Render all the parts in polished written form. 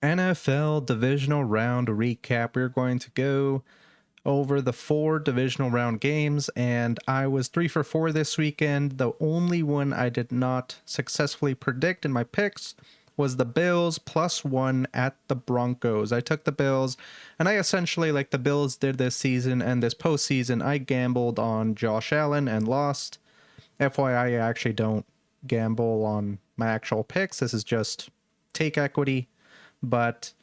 NFL Divisional Round recap. We're going to go over the 4 divisional round games, and I was 3 for 4 this weekend. The only one I did not successfully predict in my picks was the Bills +1 at the Broncos. I took the Bills, and I essentially, like the Bills did this season and this postseason, I gambled on Josh Allen and lost. FYI, I actually don't gamble on my actual picks. This is just take equity. But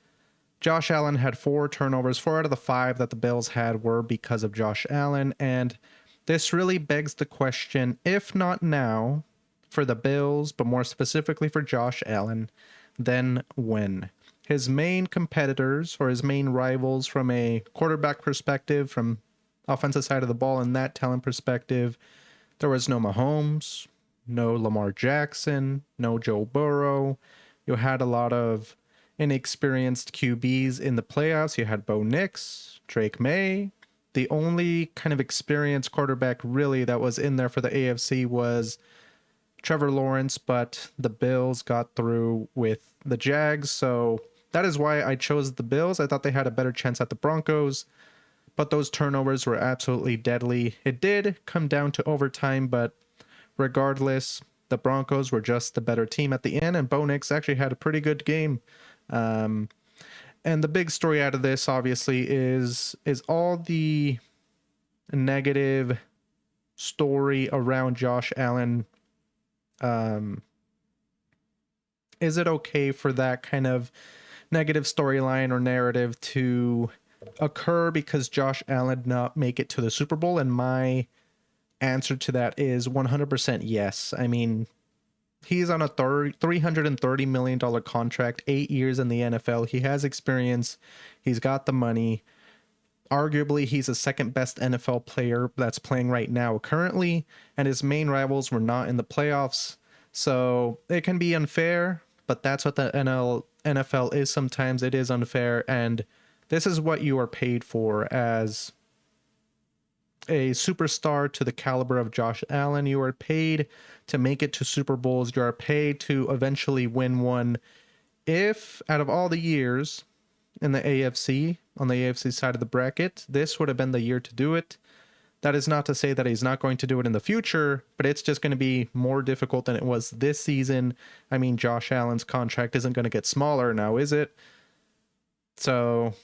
Josh Allen had 4 turnovers. 4 out of the 5 that the Bills had were because of Josh Allen. And this really begs the question, if not now for the Bills, but more specifically for Josh Allen, then when? His main competitors or his main rivals from a quarterback perspective, from offensive side of the ball and that talent perspective, there was no Mahomes, no Lamar Jackson, no Joe Burrow. You had a lot of inexperienced QBs in the playoffs. You had Bo Nix, Drake May. The only kind of experienced quarterback really that was in there for the AFC was Trevor Lawrence, but the Bills got through with the Jags. So that is why I chose the Bills. I thought they had a better chance at the Broncos, but those turnovers were absolutely deadly. It did come down to overtime, but regardless, the Broncos were just the better team at the end, and Bo Nix actually had a pretty good game. Um, and the big story out of this, obviously, is all the negative story around Josh Allen. Is it okay for that kind of negative storyline or narrative to occur because Josh Allen did not make it to the Super Bowl? And my answer to that is 100% yes. I mean, he's on a $330 million contract, 8 years in the NFL. He has experience. He's got the money. Arguably, he's the second best NFL player that's playing right now currently, and his main rivals were not in the playoffs. So it can be unfair, but that's what the NFL is sometimes. It is unfair, and this is what you are paid for as a superstar to the caliber of Josh Allen. You are paid to make it to Super Bowls. You are paid to eventually win one. If out of all the years in the AFC, on the AFC side of the bracket, this would have been the year to do it. That is not to say that he's not going to do it in the future, but it's just going to be more difficult than it was this season. I mean, Josh Allen's contract isn't going to get smaller now, is it? So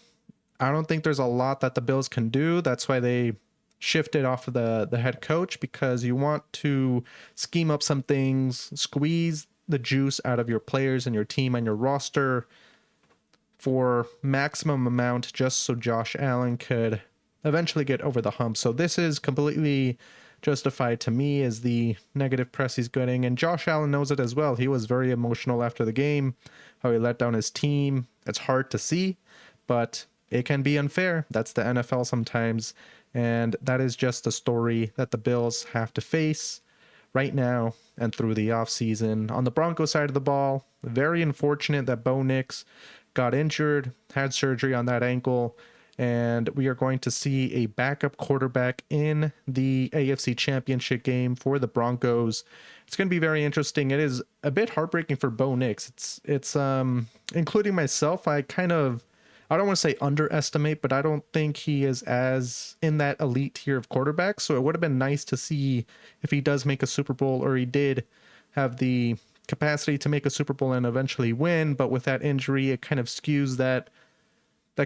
I don't think there's a lot that the Bills can do. That's why they shifted off of the head coach, because you want to scheme up some things, squeeze the juice out of your players and your team and your roster for maximum amount, just so Josh Allen could eventually get over the hump. So this is completely justified to me as the negative press he's getting, and Josh Allen knows it as well. He was very emotional after the game, how he let down his team. It's hard to see, but it can be unfair. That's the NFL sometimes, and that is just a story that the Bills have to face right now and through the offseason. On the Broncos side of the ball, very unfortunate that Bo Nix got injured, had surgery on that ankle, and we are going to see a backup quarterback in the AFC Championship game for the Broncos. It's going to be very interesting. It is a bit heartbreaking for Bo Nix. It's including myself, I don't want to say underestimate, but I don't think he is as in that elite tier of quarterbacks. So it would have been nice to see if he does make a Super Bowl, or he did have the capacity to make a Super Bowl and eventually win. But with that injury, it kind of skews that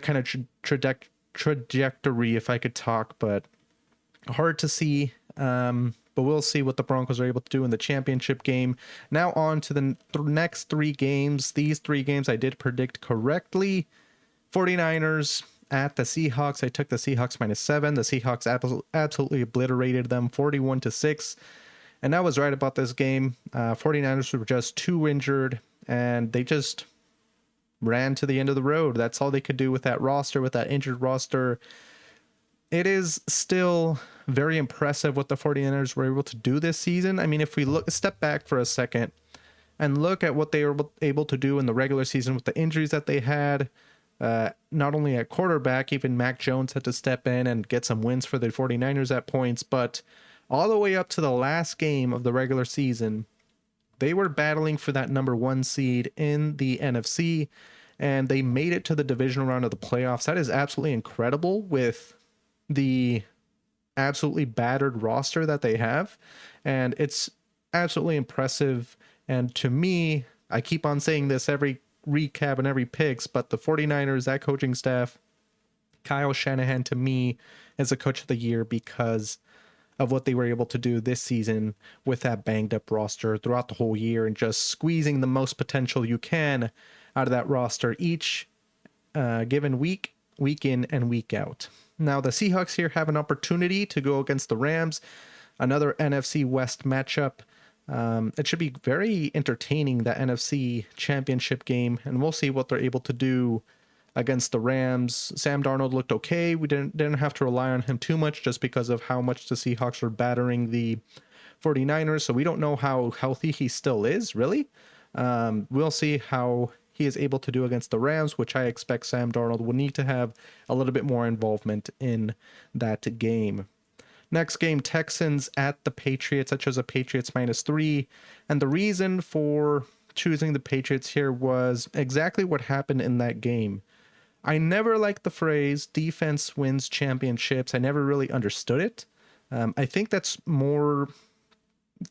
kind of trajectory, if I could talk, but hard to see. But we'll see what the Broncos are able to do in the championship game. Now on to the next 3 games. These 3 games I did predict correctly. 49ers at the Seahawks. I took the Seahawks -7. The Seahawks absolutely obliterated them 41-6. And I was right about this game. 49ers were just too injured, and they just ran to the end of the road. That's all they could do with that roster, with that injured roster. It is still very impressive what the 49ers were able to do this season. I mean, if we step back for a second and look at what they were able to do in the regular season with the injuries that they had, not only at quarterback, even Mac Jones had to step in and get some wins for the 49ers at points, but all the way up to the last game of the regular season, they were battling for that number 1 seed in the NFC, and they made it to the divisional round of the playoffs. That is absolutely incredible with the absolutely battered roster that they have, and it's absolutely impressive. And to me, I keep on saying this every recap and every picks, but the 49ers, that coaching staff, Kyle Shanahan, to me, is the coach of the year because of what they were able to do this season with that banged up roster throughout the whole year and just squeezing the most potential you can out of that roster each given week, week in and week out. Now, the Seahawks here have an opportunity to go against the Rams, another NFC West matchup. It should be very entertaining, that NFC championship game, and we'll see what they're able to do against the Rams. Sam Darnold looked okay. We didn't have to rely on him too much just because of how much the Seahawks are battering the 49ers, so we don't know how healthy he still is, really. We'll see how he is able to do against the Rams, which I expect Sam Darnold will need to have a little bit more involvement in that game. Next game, Texans at the Patriots. I chose the Patriots -3. And the reason for choosing the Patriots here was exactly what happened in that game. I never liked the phrase defense wins championships. I never really understood it. I think that's more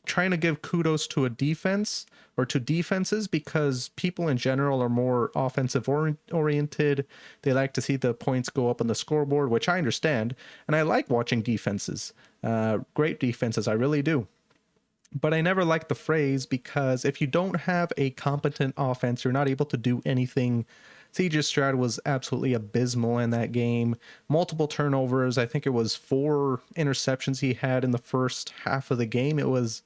trying to give kudos to a defense or to defenses, because people in general are more offensive oriented. They like to see the points go up on the scoreboard, which I understand. And I like watching defenses, great defenses. I really do. But I never liked the phrase, because if you don't have a competent offense, you're not able to do anything. CJ Stroud was absolutely abysmal in that game. Multiple turnovers. I think it was 4 interceptions he had in the first half of the game. It was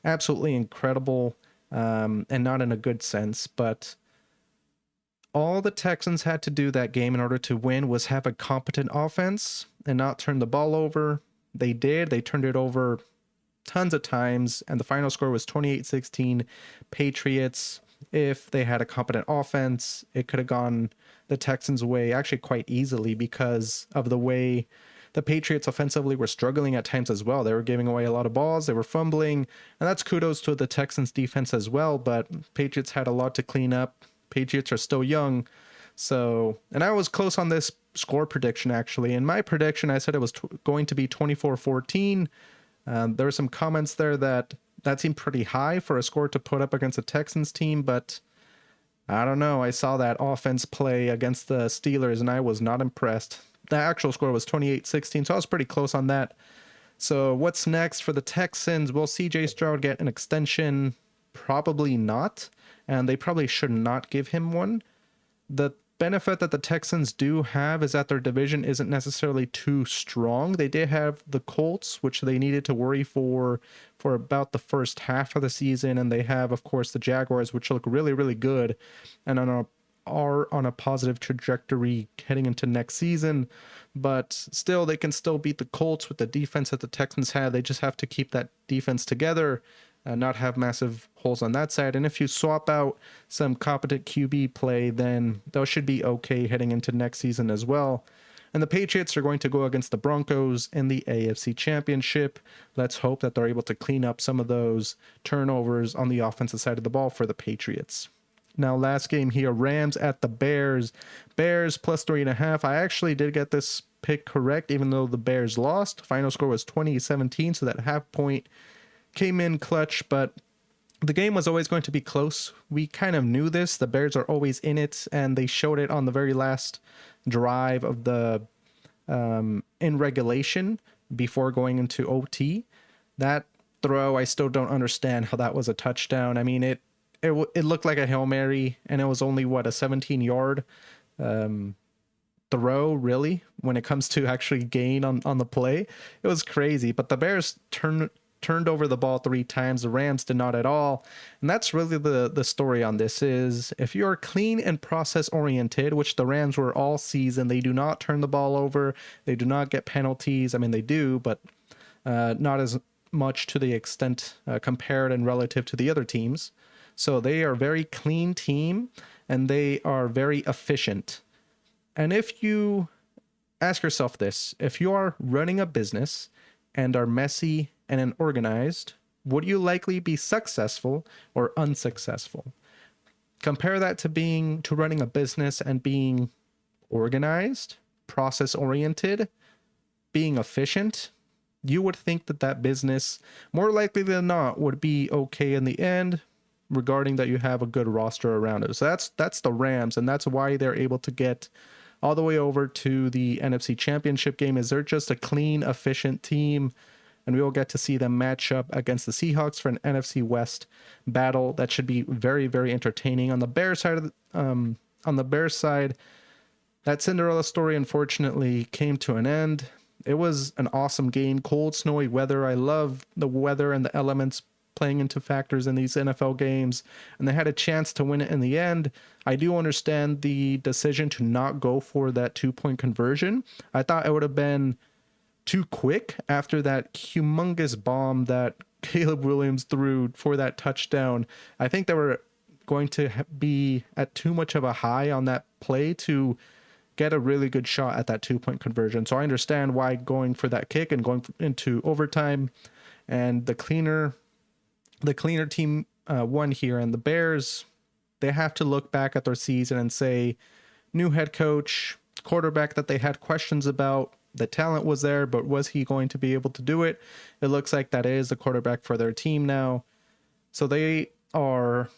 absolutely incredible, and not in a good sense. But all the Texans had to do that game in order to win was have a competent offense and not turn the ball over. They did. They turned it over tons of times, and the final score was 28-16 Patriots. If they had a competent offense, it could have gone the Texans' way actually quite easily, because of the way the Patriots offensively were struggling at times as well. They were giving away a lot of balls, they were fumbling, and that's kudos to the Texans defense as well, but Patriots had a lot to clean up. Patriots are still young. So, and I was close on this score prediction actually. In my prediction, I said it was going to be 24-14. There were some comments there that seemed pretty high for a score to put up against a Texans team, but I don't know. I saw that offense play against the Steelers, and I was not impressed. The actual score was 28-16, so I was pretty close on that. So what's next for the Texans? Will CJ Stroud get an extension? Probably not, and they probably should not give him one. The benefit that the Texans do have is that their division isn't necessarily too strong. They did have the Colts, which they needed to worry for about the first half of the season, and they have, of course, the Jaguars, which look really, really good and are on a positive trajectory heading into next season. But still, they can still beat the Colts with the defense that the Texans have. They just have to keep that defense together, not have massive holes on that side. And if you swap out some competent QB play, then those should be okay heading into next season as well. And the Patriots are going to go against the Broncos in the AFC Championship. Let's hope that they're able to clean up some of those turnovers on the offensive side of the ball for the Patriots. Now, last game here, Rams at the Bears. Bears plus 3.5. I actually did get this pick correct, even though the Bears lost. Final score was 20-17, so that half point came in clutch, but the game was always going to be close. We kind of knew this. The Bears are always in it, and they showed it on the very last drive of the in regulation before going into OT. That throw, I still don't understand how that was a touchdown. I mean, it looked like a Hail Mary, and it was only, what, a 17-yard throw, really, when it comes to actually gain on the play. It was crazy, but the Bears turned over the ball 3 times. The Rams did not at all. And that's really the story on this is, if you're clean and process oriented, which the Rams were all season, they do not turn the ball over. They do not get penalties. I mean, they do, but not as much to the extent compared and relative to the other teams. So they are a very clean team, and they are very efficient. And if you ask yourself this, if you are running a business and are messy and unorganized, would you likely be successful or unsuccessful? Compare that to running a business and being organized, process oriented, being efficient. You would think that that business, more likely than not, would be okay in the end, regarding that you have a good roster around it. So that's the Rams, and that's why they're able to get all the way over to the NFC Championship game. Is they're just a clean, efficient team, and we will get to see them match up against the Seahawks for an NFC West battle that should be very, very entertaining. On the Bears side that Cinderella story unfortunately came to an end. It was an awesome game, cold, snowy weather. I love the weather and the elements playing into factors in these NFL games, and they had a chance to win it in the end. I do understand the decision to not go for that 2-point conversion. I thought it would have been too quick after that humongous bomb that Caleb Williams threw for that touchdown. I think they were going to be at too much of a high on that play to get a really good shot at that 2-point conversion. So I understand why going for that kick and going into overtime, and the cleaner team won here. And the Bears, they have to look back at their season and say, new head coach, quarterback that they had questions about. The talent was there, but was he going to be able to do it? It looks like that is the quarterback for their team now. So they are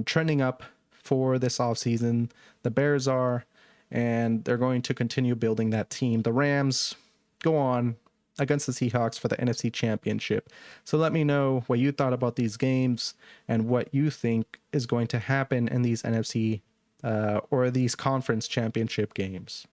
trending up for this offseason. The Bears are, and they're going to continue building that team. The Rams go on against the Seahawks for the NFC Championship. So let me know what you thought about these games and what you think is going to happen in these NFC or these conference championship games.